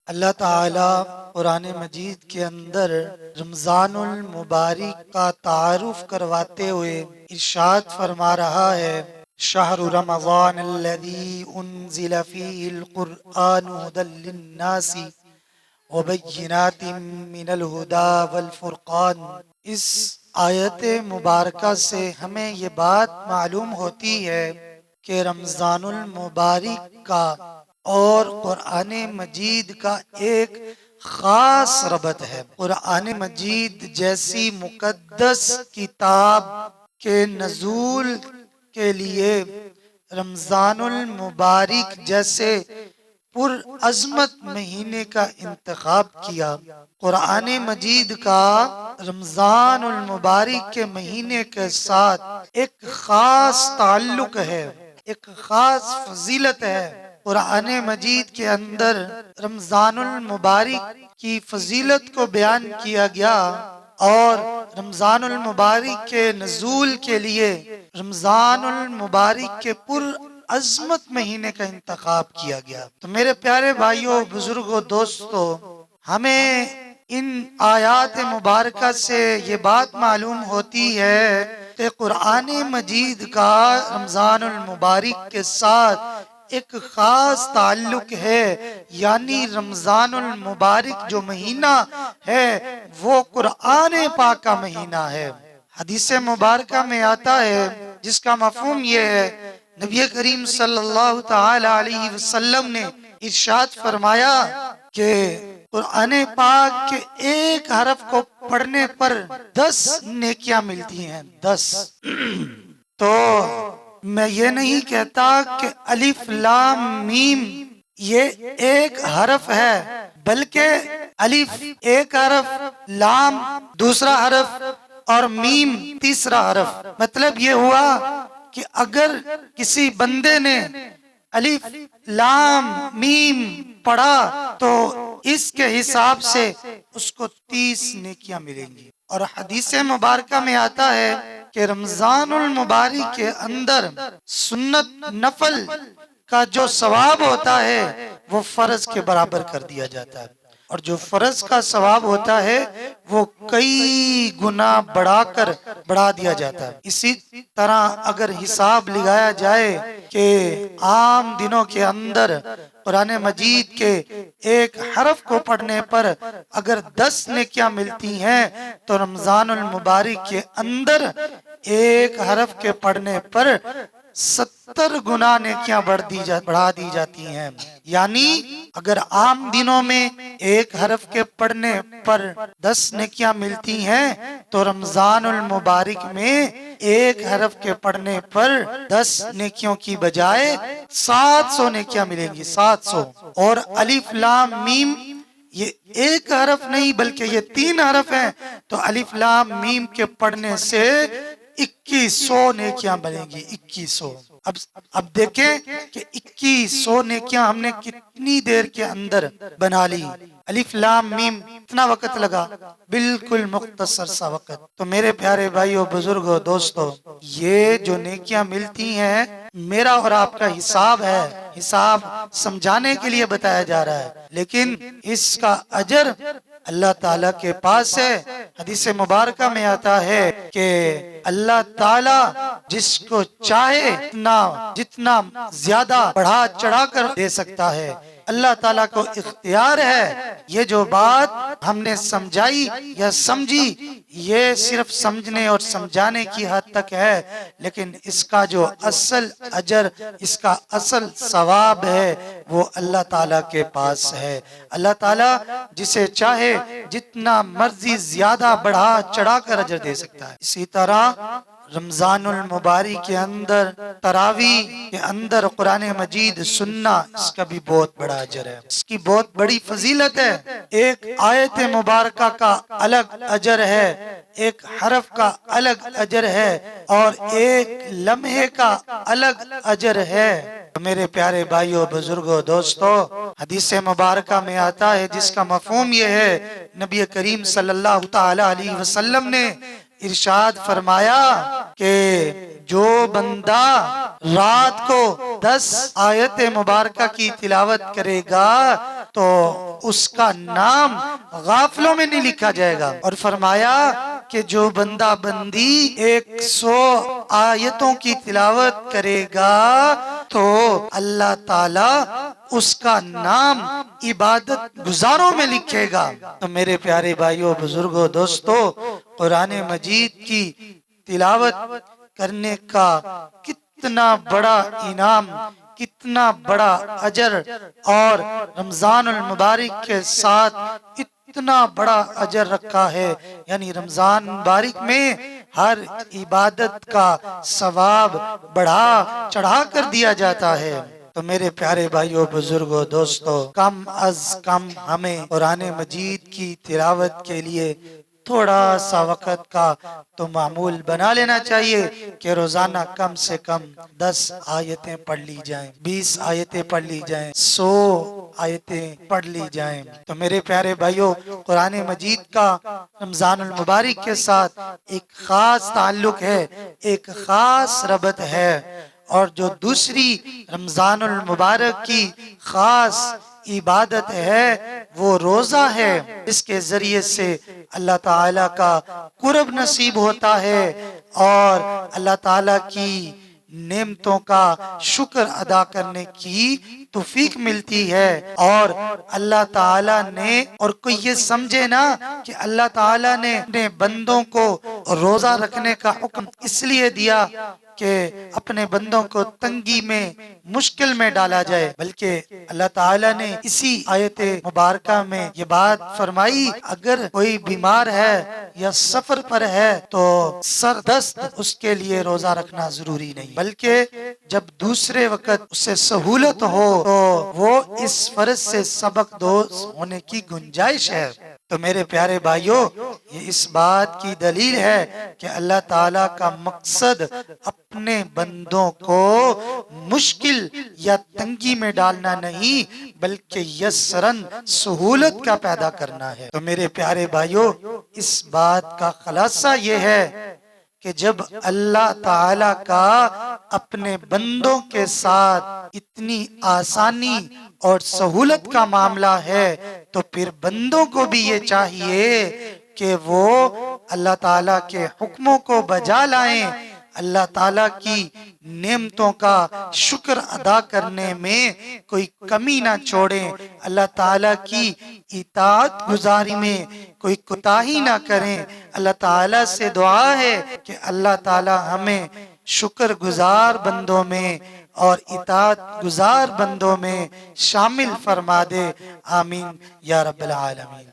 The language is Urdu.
اللہ تعالیٰ قرآن مجید کے اندر رمضان المبارک کا تعارف کرواتے ہوئے ارشاد فرما رہا ہے، شہر رمضان الذی انزل فیہ القرآن ھدی للناس وبینات من الہدی والفرقان۔ اس آیت مبارکہ سے ہمیں یہ بات معلوم ہوتی ہے کہ رمضان المبارک کا اور قرآن مجید کا ایک خاص ربط ہے۔ قرآن مجید جیسی مقدس کتاب کے نزول کے لیے رمضان المبارک جیسے پر عظمت مہینے کا انتخاب کیا۔ قرآن مجید کا رمضان المبارک کے مہینے کے ساتھ ایک خاص تعلق ہے، ایک خاص فضیلت ہے۔ قرآن مجید کے اندر رمضان المبارک کی فضیلت کو بیان کیا گیا اور رمضان المبارک کے نزول کے لیے رمضان المبارک کے پر عظمت مہینے کا انتخاب کیا گیا۔ تو میرے پیارے بھائیوں، بزرگوں، دوستوں، ہمیں ان آیات مبارکہ سے یہ بات معلوم ہوتی ہے کہ قرآن مجید کا رمضان المبارک کے ساتھ ایک خاص تعلق ہے، یعنی رمضان المبارک جو مہینہ ہے وہ قرآن پاک کا مہینہ ہے۔ حدیث مبارکہ میں آتا ہے جس کا مفہوم یہ ہے، نبی کریم صلی اللہ تعالی علیہ وسلم نے ارشاد فرمایا کہ قرآن پاک کے ایک حرف کو پڑھنے پر 10 نیکیاں ملتی ہیں، 10۔ تو میں یہ نہیں کہتا کہ الف لام میم یہ ایک حرف ہے، بلکہ الف ایک حرف، لام دوسرا حرف اور میم تیسرا حرف۔ مطلب یہ ہوا کہ اگر کسی بندے نے الف لام میم پڑھا تو اس کے حساب سے اس کو 30 نیکیاں ملیں گی۔ اور حدیث مبارکہ میں آتا ہے کہ رمضان المبارک کے اندر سنت نفل کا جو ثواب ہوتا ہے وہ فرض کے برابر کر دیا جاتا ہے، اور جو فرض کا ثواب ہوتا ہے وہ کئی گنا بڑھا دیا جاتا ہے۔ اسی طرح اگر حساب لگایا جائے کہ عام دنوں کے اندر قرآن مجید کے ایک حرف کو پڑھنے پر اگر 10 نیکیاں ملتی ہیں تو رمضان المبارک کے اندر ایک حرف کے پڑھنے پر 70 گنا نیکیاں بڑھا دی جاتی ہیں۔ یعنی اگر عام دنوں میں ایک حرف کے پڑھنے پر 10 نیکیاں ملتی ہیں تو رمضان المبارک میں ایک حرف کے پڑھنے پر 10 نیکیوں کی بجائے 700 نیکیاں ملیں گی، 700۔ اور الف لام میم یہ ایک حرف نہیں بلکہ یہ 3 حرف ہیں، تو الف لام میم کے پڑھنے سے 2100 نیکیاں بنیں گی، 2100۔ اب دیکھیں کہ 2100 نیکیاں ہم نے کتنی دیر کے اندر بنا لی۔ الف لام میم اتنا وقت لگا، بالکل مختصر سا وقت۔ تو میرے پیارے بھائیوں، بزرگوں، دوستوں، یہ جو نیکیاں ملتی ہیں میرا اور آپ کا حساب ہے، حساب سمجھانے کے لیے بتایا جا رہا ہے، لیکن اس کا اجر اللہ تعالیٰ کے پاس ہے۔ حدیث مبارکہ میں آتا ہے کہ اللہ تعالیٰ جس کو چاہے جتنا زیادہ بڑھا چڑھا کر دے سکتا ہے، اللہ تعالیٰ کو اختیار ہے۔ یہ جو بات ہم نے سمجھائی یا سمجھی یہ صرف سمجھنے اور سمجھانے کی حد تک ہے، لیکن اس کا جو اصل اجر، اس کا اصل ثواب ہے وہ اللہ تعالیٰ کے پاس ہے۔ اللہ تعالیٰ جسے چاہے جتنا مرضی زیادہ بڑھا چڑھا کر اجر دے سکتا ہے۔ اسی طرح رمضان المبارک کے اندر تراویح کے اندر قرآن مجید سننا، اس کا بھی بہت بڑا اجر ہے، اس کی بہت بڑی فضیلت ہے۔ ایک آیت مبارکہ کا الگ اجر ہے، ایک حرف کا الگ اجر ہے، اور ایک لمحے کا الگ اجر ہے۔ میرے پیارے بھائیوں، بزرگوں، دوستوں، حدیث مبارکہ میں آتا ہے جس کا مفہوم یہ ہے، نبی کریم صلی اللہ تعالی علیہ وسلم نے ارشاد فرمایا کہ جو بندہ رات کو 10 آیت مبارکہ کی تلاوت کرے گا تو اس کا نام غافلوں میں نہیں لکھا جائے گا، اور فرمایا کہ جو بندہ بندی 100 آیتوں کی تلاوت کرے گا تو اللہ تعالی اس کا نام عبادت گزاروں میں لکھے گا۔ تو میرے پیارے بھائیوں، بزرگوں، دوستوں، قرآن مجید کی تلاوت کرنے کا کتنا بڑا انعام، کتنا بڑا اجر، اور رمضان المبارک کے ساتھ اتنا بڑا اجر رکھا ہے، یعنی رمضان مبارک میں ہر عبادت کا ثواب بڑھا چڑھا کر دیا جاتا ہے۔ تو میرے پیارے بھائیوں، بزرگوں، دوستوں، کم از کم ہمیں قرآن مجید کی تلاوت کے لیے تھوڑا سا وقت کا تو معمول بنا لینا چاہیے کہ روزانہ کم سے کم 10 آیتیں پڑھ لی جائیں، 20 آیتیں پڑھ لی جائیں، 100 آیتیں پڑھ لی جائیں۔ تو میرے پیارے بھائیوں، قرآن مجید کا رمضان المبارک کے ساتھ ایک خاص تعلق ہے، ایک خاص ربط ہے، اور جو دوسری رمضان المبارک کی خاص عبادت ہے وہ روزہ ہے، اس کے ذریعے سے اللہ تعالیٰ کا قرب نصیب ہوتا ہے اور اللہ تعالیٰ کی نعمتوں کا شکر ادا کرنے کی توفیق ملتی ہے۔ اور اللہ تعالیٰ نے، اور کوئی یہ سمجھے نا کہ اللہ تعالیٰ نے اپنے بندوں کو روزہ رکھنے کا حکم اس لیے دیا کہ اپنے بندوں کو تنگی میں، مشکل میں ڈالا جائے، بلکہ اللہ تعالیٰ نے اسی آیت مبارکہ میں یہ بات فرمائی، اگر کوئی بیمار ہے یا سفر پر ہے تو سردست اس کے لیے روزہ رکھنا ضروری نہیں، بلکہ جب دوسرے وقت اسے سہولت ہو تو وہ اس فرض سے سبق دوز ہونے کی گنجائش ہے۔ تو میرے پیارے بھائیوں، یہ اس بات کی دلیل ہے کہ اللہ تعالیٰ کا مقصد اپنے بندوں کو مشکل یا تنگی میں ڈالنا نہیں بلکہ یسرن سہولت کا پیدا کرنا ہے۔ تو میرے پیارے بھائیوں، اس بات کا خلاصہ یہ ہے کہ جب اللہ تعالیٰ کا اپنے بندوں کے ساتھ اتنی آسانی اور سہولت کا معاملہ ہے تو پھر بندوں کو بھی یہ چاہیے کہ وہ اللہ تعالیٰ کے حکموں کو بجا لائیں، اللہ تعالیٰ کی نعمتوں کا شکر ادا کرنے میں کوئی کمی نہ چھوڑیں، اللہ تعالیٰ کی اطاعت گزاری میں کوئی کوتاہی نہ کریں۔ اللہ تعالیٰ سے دعا ہے کہ اللہ تعالیٰ ہمیں شکر گزار بندوں میں اور اطاعت گزار بندوں میں شامل فرما دے، آمین یا رب العالمین۔